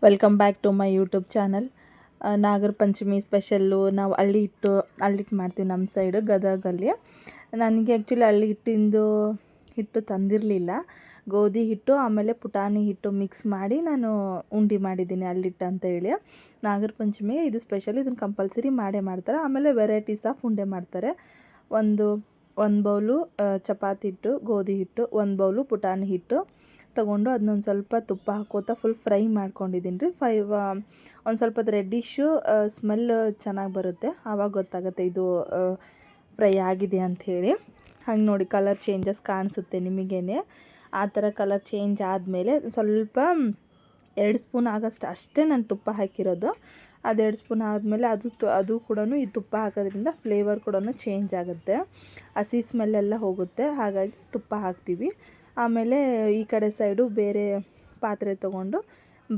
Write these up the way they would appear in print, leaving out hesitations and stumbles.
Welcome back to my YouTube channel. Nagara Panchami special ನಾವು ಹಳ್ಳಿಟ್ಟು ಮಾಡ್ತೀವಿ ನಮ್ಮ ಸೈಡು ಗದಗಲ್ಲಿ. ನನಗೆ ಆ್ಯಕ್ಚುಲಿ ಹಿಟ್ಟು ತಂದಿರಲಿಲ್ಲ. ಗೋಧಿ ಹಿಟ್ಟು ಆಮೇಲೆ ಪುಟಾಣಿ ಹಿಟ್ಟು ಮಿಕ್ಸ್ ಮಾಡಿ ನಾನು ಉಂಡೆ ಮಾಡಿದ್ದೀನಿ ಹಳ್ಳಿಟ್ಟು ಅಂತ ಹೇಳಿ. ನಾಗರ ಪಂಚಮಿಗೆ ಇದು ಸ್ಪೆಷಲ್, ಇದನ್ನು ಕಂಪಲ್ಸರಿ ಮಾಡೇ ಮಾಡ್ತಾರೆ. ಆಮೇಲೆ ವೆರೈಟೀಸ್ ಆಫ್ ಉಂಡೆ ಮಾಡ್ತಾರೆ. ಒಂದು ಬೌಲು ಚಪಾತಿ ಹಿಟ್ಟು, ಗೋಧಿ ಹಿಟ್ಟು, 1 ಬೌಲು ಪುಟಾಣಿ ಹಿಟ್ಟು ತೊಗೊಂಡು ಅದನ್ನೊಂದು ಸ್ವಲ್ಪ ತುಪ್ಪ ಹಾಕೋತಾ ಫುಲ್ ಫ್ರೈ ಮಾಡ್ಕೊಂಡಿದ್ದೀನಿ ರೀ. ಒಂದು ಸ್ವಲ್ಪ ರೆಡ್ಡಿಶು ಸ್ಮೆಲ್ ಚೆನ್ನಾಗಿ ಬರುತ್ತೆ, ಆವಾಗ ಗೊತ್ತಾಗುತ್ತೆ ಇದು ಫ್ರೈ ಆಗಿದೆ ಅಂಥೇಳಿ. ಹಂಗೆ ನೋಡಿ ಕಲರ್ ಚೇಂಜಸ್ ಕಾಣಿಸುತ್ತೆ ನಿಮಗೇನೆ. ಆ ಥರ ಕಲರ್ ಚೇಂಜ್ ಆದಮೇಲೆ ಸ್ವಲ್ಪ 2 ಸ್ಪೂನ್ ಆಗೋಷ್ಟು ಅಷ್ಟೇ ನಾನು ತುಪ್ಪ ಹಾಕಿರೋದು. ಅದು 2 ಸ್ಪೂನ್ ಆದಮೇಲೆ ಅದು ಕೂಡ ಈ ತುಪ್ಪ ಹಾಕೋದ್ರಿಂದ ಫ್ಲೇವರ್ ಕೂಡ ಚೇಂಜ್ ಆಗುತ್ತೆ, ಹಸಿ ಸ್ಮೆಲ್ಲೆಲ್ಲ ಹೋಗುತ್ತೆ. ಹಾಗಾಗಿ ತುಪ್ಪ ಹಾಕ್ತೀವಿ. ಆಮೇಲೆ ಈ ಕಡೆ ಸೈಡು ಬೇರೆ ಪಾತ್ರೆ ತೊಗೊಂಡು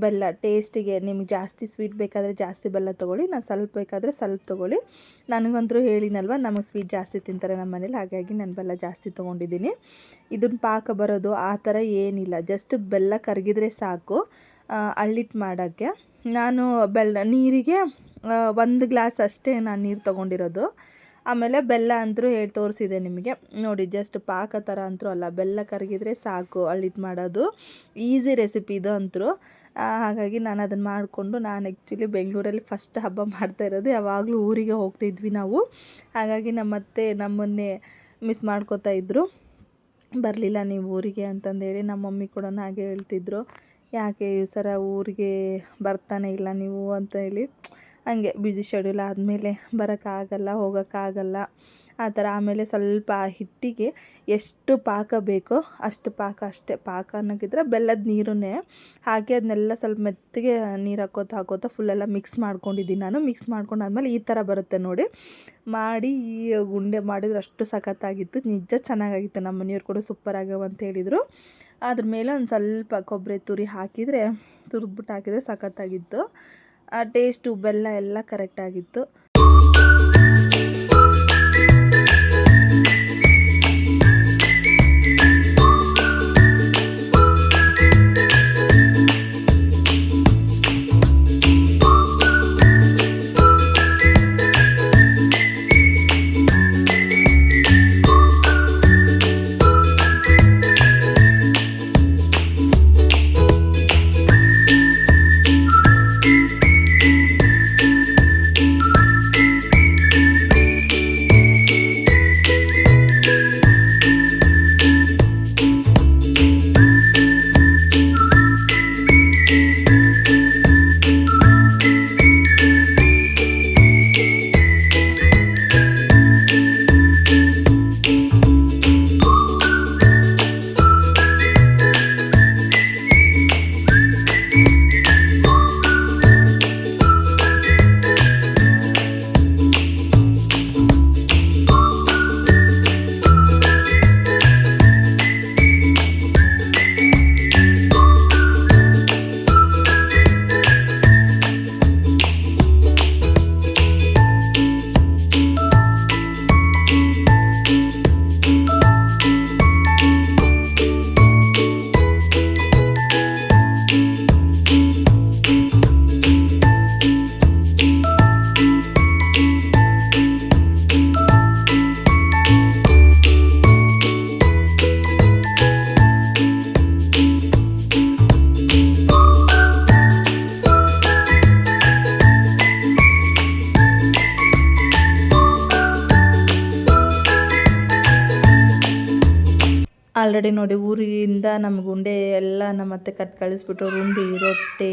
ಬೆಲ್ಲ ಟೇಸ್ಟಿಗೆ, ನಿಮಗೆ ಜಾಸ್ತಿ ಸ್ವೀಟ್ ಬೇಕಾದರೆ ಜಾಸ್ತಿ ಬೆಲ್ಲ ತೊಗೊಳ್ಳಿ, ನಾನು ಸ್ವಲ್ಪ ಬೇಕಾದರೆ ಸ್ವಲ್ಪ ತೊಗೊಳ್ಳಿ. ನನಗಂತೂ ಹೇಳಿನಲ್ವ, ನಮಗೆ ಸ್ವೀಟ್ ಜಾಸ್ತಿ ತಿಂತಾರೆ ನಮ್ಮ ಮನೇಲಿ, ಹಾಗಾಗಿ ನಾನು ಬೆಲ್ಲ ಜಾಸ್ತಿ ತೊಗೊಂಡಿದ್ದೀನಿ. ಇದನ್ನು ಪಾಕ ಬರೋದು ಆ ಥರ ಏನಿಲ್ಲ, ಜಸ್ಟ್ ಬೆಲ್ಲ ಕರಗಿದ್ರೆ ಸಾಕು ಹಳ್ಳಿಟ್ಟು ಮಾಡೋಕ್ಕೆ. ನಾನು ನೀರಿಗೆ 1 ಗ್ಲಾಸ್ ಅಷ್ಟೇ ನಾನು ನೀರು ತೊಗೊಂಡಿರೋದು. ಆಮೇಲೆ ಬೆಲ್ಲ ಅಂತೂ ಹೇಳಿ ತೋರಿಸಿದೆ ನಿಮಗೆ ನೋಡಿ, ಜಸ್ಟ್ ಪಾಕ ಥರ ಅಂತೂ ಅಲ್ಲ, ಬೆಲ್ಲ ಕರಗಿದ್ರೆ ಸಾಕು ಹಳ್ಳಿಟ್ಟು ಮಾಡೋದು. ಈಸಿ ರೆಸಿಪಿ ಇದು ಅಂತೂ. ಹಾಗಾಗಿ ನಾನು ಅದನ್ನು ಮಾಡಿಕೊಂಡು, ನಾನು ಆ್ಯಕ್ಚುಲಿ ಬೆಂಗಳೂರಲ್ಲಿ ಫಸ್ಟ್ ಹಬ್ಬ ಮಾಡ್ತಾ ಇರೋದು. ಯಾವಾಗಲೂ ಊರಿಗೆ ಹೋಗ್ತಿದ್ವಿ ನಾವು, ಹಾಗಾಗಿ ನಮ್ಮತ್ತೆ ನಮ್ಮನ್ನೇ ಮಿಸ್ ಮಾಡ್ಕೋತಾ ಇದ್ದರು. ಬರಲಿಲ್ಲ ನೀವು ಊರಿಗೆ ಅಂತಂದೇಳಿ. ನಮ್ಮ ಮಮ್ಮಿ ಕೂಡ ಹಾಗೆ ಹೇಳ್ತಿದ್ರು, ಯಾಕೆ ಈ ಸಲ ಊರಿಗೆ ಬರ್ತಾನೆ ಇಲ್ಲ ನೀವು ಅಂತ ಹೇಳಿ. ಹಂಗೆ ಬ್ಯುಸಿ ಶೆಡ್ಯೂಲ್ ಆದಮೇಲೆ ಬರೋಕ್ಕಾಗಲ್ಲ, ಹೋಗೋಕ್ಕಾಗಲ್ಲ ಆ ಥರ. ಆಮೇಲೆ ಸ್ವಲ್ಪ ಹಿಟ್ಟಿಗೆ ಎಷ್ಟು ಪಾಕ ಬೇಕೋ ಅಷ್ಟು ಪಾಕ, ಅಷ್ಟೇ ಪಾಕ ಅನ್ನೋಕ್ಕಿದ್ರೆ ಬೆಲ್ಲದ ನೀರನ್ನೇ ಹಾಕಿ ಅದನ್ನೆಲ್ಲ ಸ್ವಲ್ಪ ಮೆತ್ತಗೆ ನೀರು ಹಾಕೋತಾ ಫುಲ್ಲೆಲ್ಲ ಮಿಕ್ಸ್ ಮಾಡ್ಕೊಂಡಿದ್ದೀನಿ ನಾನು. ಮಿಕ್ಸ್ ಮಾಡ್ಕೊಂಡಾದ್ಮೇಲೆ ಈ ಥರ ಬರುತ್ತೆ ನೋಡಿ. ಮಾಡಿ ಈ ಉಂಡೆ ಮಾಡಿದ್ರೆ ಅಷ್ಟು ಸಖತ್ತಾಗಿತ್ತು, ನಿಜ ಚೆನ್ನಾಗಾಗಿತ್ತು. ನಮ್ಮ ಮನೆಯವ್ರು ಕೂಡ ಸೂಪರ್ ಆಗ್ಯಾವ ಅಂತ ಹೇಳಿದರು. ಅದ್ರ ಮೇಲೆ ಒಂದು ಸ್ವಲ್ಪ ಕೊಬ್ಬರಿ ತುರಿದ್ಬಿಟ್ಟು ಹಾಕಿದರೆ ಸಖತ್ತಾಗಿತ್ತು. ಆ ಟೇಸ್ಟು ಬೆಲ್ಲ ಎಲ್ಲ ಕರೆಕ್ಟಾಗಿತ್ತು. ಆಲ್ರೆಡಿ ನೋಡಿ ಊರಿಂದ ನಮ್ಗೆ ಉಂಡೆ ಎಲ್ಲ ನಮ್ಮ ಅತ್ತೆ ಕಳಿಸ್ಬಿಟ್ಟು ಉಂಡೆ ರೊಟ್ಟಿ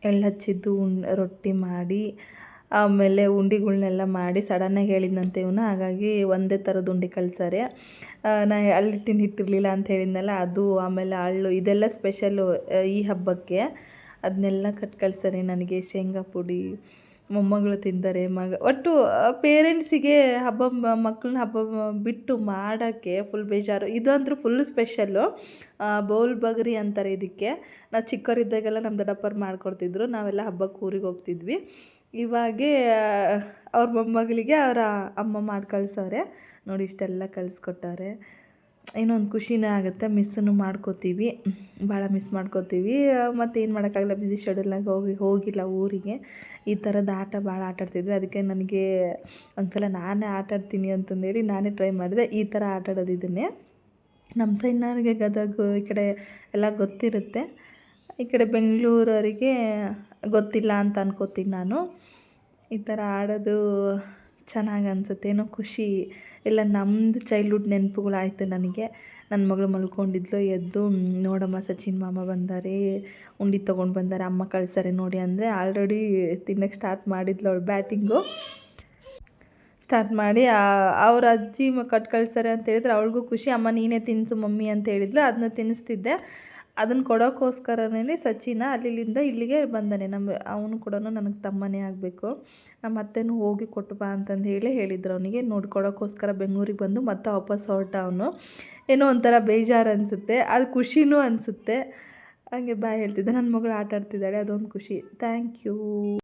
ಎಳ್ಳು ಹಚ್ಚಿದ್ದು ರೊಟ್ಟಿ ಮಾಡಿ, ಆಮೇಲೆ ಉಂಡೆಗಳ್ನೆಲ್ಲ ಮಾಡಿ ಸಡನ್ನಾಗಿ ಹೇಳಿದ್ನಂತೆ ಇವನು, ಹಾಗಾಗಿ ಒಂದೇ ಥರದ ಉಂಡೆ ಕಳ್ಸಾರೆ. ನಾ ಹಳ್ಳಿಟ್ಟಿನ ಹಿಟ್ಟಿರಲಿಲ್ಲ ಅಂತ ಹೇಳಿದ್ನಲ್ಲ, ಅದು ಆಮೇಲೆ ಅಳ್ಳು ಇದೆಲ್ಲ ಸ್ಪೆಷಲ್ಲು ಈ ಹಬ್ಬಕ್ಕೆ. ಅದನ್ನೆಲ್ಲ ಕಳಿಸ್ತಾರೆ ನನಗೆ. ಶೇಂಗಾ ಪುಡಿ ಮೊಮ್ಮಗಳು ತಿಂತಾರೆ, ಒಟ್ಟು ಪೇರೆಂಟ್ಸಿಗೆ ಮಕ್ಕಳನ್ನ ಹಬ್ಬ ಬಿಟ್ಟು ಮಾಡೋಕ್ಕೆ ಫುಲ್ ಬೇಜಾರು. ಇದಂತೂ ಫುಲ್ ಸ್ಪೆಷಲ್ಲು. ಬೌಲ್ ಬಗರಿ ಅಂತಾರೆ ಇದಕ್ಕೆ. ನಾವು ಚಿಕ್ಕವರಿದ್ದಾಗೆಲ್ಲ ನಮ್ಮ ದೊಡ್ಡಪ್ಪರು ಮಾಡಿಕೊಡ್ತಿದ್ರು, ನಾವೆಲ್ಲ ಹಬ್ಬಕ್ಕೆ ಊರಿಗೆ ಹೋಗ್ತಿದ್ವಿ. ಇವಾಗೆ ಅವ್ರ ಮೊಮ್ಮಗಳಿಗೆ ಅವರ ಅಮ್ಮ ಮಾಡಿ ಕಳಿಸವ್ರೆ ನೋಡಿ, ಇಷ್ಟೆಲ್ಲ ಕಳಿಸ್ಕೊಟ್ಟವ್ರೆ. ಏನೋ ಒಂದು ಖುಷಿನೇ ಆಗುತ್ತೆ. ಮಿಸ್ಸನ್ನು ಮಾಡ್ಕೋತೀವಿ, ಭಾಳ ಮಿಸ್ ಮಾಡ್ಕೋತೀವಿ. ಮತ್ತು ಏನು ಮಾಡೋಕ್ಕಾಗಲ್ಲ, ಬ್ಯುಸಿ ಶೆಡ್ಯೂಲ್ನಾಗ ಹೋಗಿಲ್ಲ ಊರಿಗೆ. ಈ ಥರದ ಆಟ ಭಾಳ ಆಟಾಡ್ತಿದ್ವಿ. ಅದಕ್ಕೆ ನನಗೆ ಒಂದು ಸಲ ನಾನೇ ಆಟಾಡ್ತೀನಿ ಅಂತಂದೇಳಿ ನಾನೇ ಟ್ರೈ ಮಾಡಿದೆ. ಈ ಥರ ಆಟಾಡೋದು ಇದನ್ನೇ. ನಮ್ಮ ಸೈಡ್ನವ್ರಿಗೆ ಗದಗ ಈ ಕಡೆ ಎಲ್ಲ ಗೊತ್ತಿರುತ್ತೆ. ಈ ಕಡೆ ಬೆಂಗಳೂರವರಿಗೆ ಗೊತ್ತಿಲ್ಲ ಅಂತ ಅನ್ಕೋತೀನಿ ನಾನು. ಈ ಥರ ಆಡೋದು ಚೆನ್ನಾಗಿ ಅನಿಸುತ್ತೆ, ಏನೋ ಖುಷಿ ಎಲ್ಲ ನಮ್ಮದು ಚೈಲ್ಡ್ಹುಡ್ ನೆನಪುಗಳಾಯಿತು ನನಗೆ. ನನ್ನ ಮಗಳು ಮಲ್ಕೊಂಡಿದ್ಲು, ಎದ್ದು ನೋಡಮ್ಮ ಸಚಿನ್ ಮಾಮ ಬಂದಾರೆ, ಉಂಡೆ ತೊಗೊಂಡು ಬಂದಾರೆ, ಅಮ್ಮ ಕಳ್ಸಾರೆ ನೋಡಿ ಅಂದರೆ ಆಲ್ರೆಡಿ ತಿನ್ನೋಕ್ಕೆ ಸ್ಟಾರ್ಟ್ ಮಾಡಿದ್ಲು ಅವಳು. ಬ್ಯಾಟಿಂಗು ಸ್ಟಾರ್ಟ್ ಮಾಡಿ ಅವ್ರ ಅಜ್ಜಿ ಕಟ್ ಕಳ್ಸಾರೆ ಅಂತ ಹೇಳಿದ್ರೆ ಅವಳಿಗೂ ಖುಷಿ. ಅಮ್ಮ ನೀನೇ ತಿನ್ನಿಸು ಮಮ್ಮಿ ಅಂತ ಹೇಳಿದ್ಲು, ಅದನ್ನ ತಿನ್ನಿಸ್ತಿದ್ದೆ. ಅದನ್ನು ಕೊಡೋಕ್ಕೋಸ್ಕರನೇ ಸಚಿನ ಅಲ್ಲಿಂದ ಇಲ್ಲಿಗೆ ಬಂದಾನೆ. ಅವನು ಕೂಡ ನನಗೆ ತಮ್ಮನೇ ಆಗಬೇಕು. ನಮ್ಮ ಅತ್ತೆನೂ ಹೋಗಿ ಕೊಟ್ಟು ಬಾ ಅಂತಂದು ಹೇಳಿದ್ರು ಅವನಿಗೆ. ನೋಡ್ಕೊಡೋಕ್ಕೋಸ್ಕರ ಬೆಂಗಳೂರಿಗೆ ಬಂದು ಮತ್ತೆ ವಾಪಸ್ ಹೊರಟ ಅವನು. ಏನೋ ಒಂಥರ ಬೇಜಾರು ಅನಿಸುತ್ತೆ, ಅದು ಖುಷಿನೂ ಅನಿಸುತ್ತೆ. ಹಂಗೆ ಬಾಯ್ ಹೇಳ್ತಿದ್ದೆ. ನನ್ನ ಮಗಳು ಆಟ ಆಡ್ತಿದ್ದಾಳೆ, ಅದೊಂದು ಖುಷಿ. Thank you.